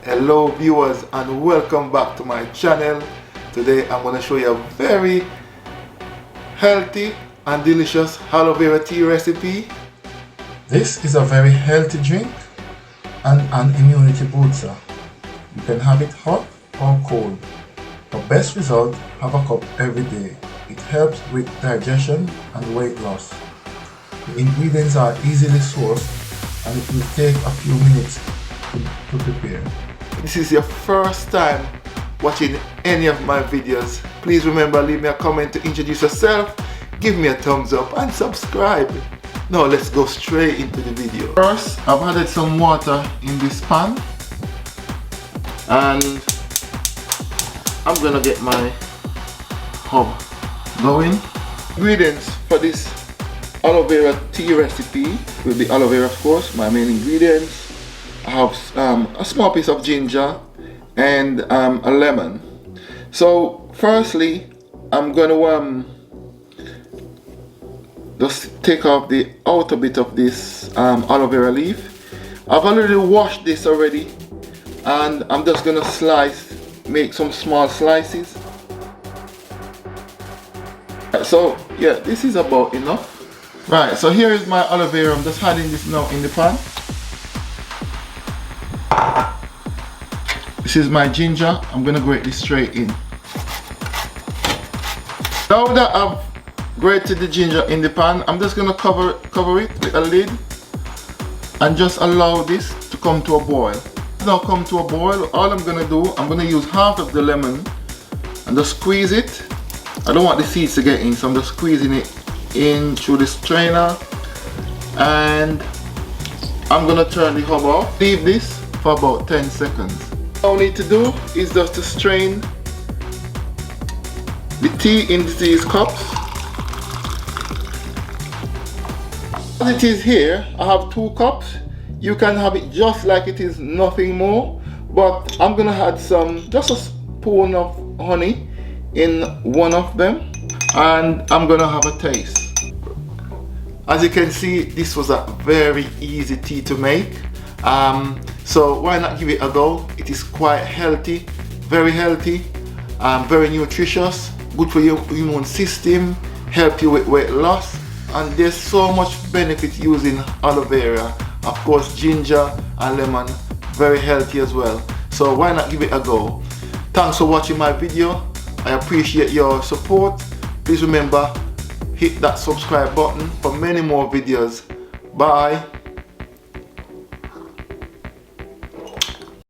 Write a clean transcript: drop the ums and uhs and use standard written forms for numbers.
Hello viewers and welcome back to my channel. Today I'm going to show you a very healthy and delicious aloe vera tea recipe. This is a very healthy drink and an immunity booster. You can have it hot or cold. For best result, have a cup every day. It helps with digestion and weight loss. The ingredients are easily sourced and it will take a few minutes to prepare. This is your first time watching any of my videos, please remember, leave me a comment to introduce yourself, give me a thumbs up and subscribe. Now let's go straight into the video. First, I've added some water in this pan and I'm gonna get my hob going. Ingredients for this aloe vera tea recipe will be aloe vera, of course, my main ingredients. I have a small piece of ginger and a lemon. So firstly, I'm going to just take off the outer bit of this aloe vera leaf. I've already washed this already and I'm just going to make some small slices. So yeah, this is about enough. Right, so here is my aloe vera. I'm just adding this now in the pan. This is my ginger. I'm gonna grate this straight in. Now that I've grated the ginger in the pan, I'm just gonna cover it with a lid and just allow this to come to a boil. Now come to a boil, all I'm gonna do, I'm gonna use half of the lemon and just squeeze it. I don't want the seeds to get in, so I'm just squeezing it in through the strainer, and I'm gonna turn the hob off. Leave this for about 10 seconds. All I need to do is just to strain the tea into these cups. As it is here, I have 2 cups. You can have it just like it is, nothing more, but I'm gonna add just a spoon of honey in one of them, and I'm gonna have a taste. As you can see, this was a very easy tea to make. So why not give it a go? It is quite healthy, very nutritious, good for your immune system, help you with weight loss, and there's so much benefit using aloe vera. Of course, ginger and lemon, very healthy as well. So why not give it a go? Thanks for watching my video. I appreciate your support. Please remember, hit that subscribe button for many more videos. Bye.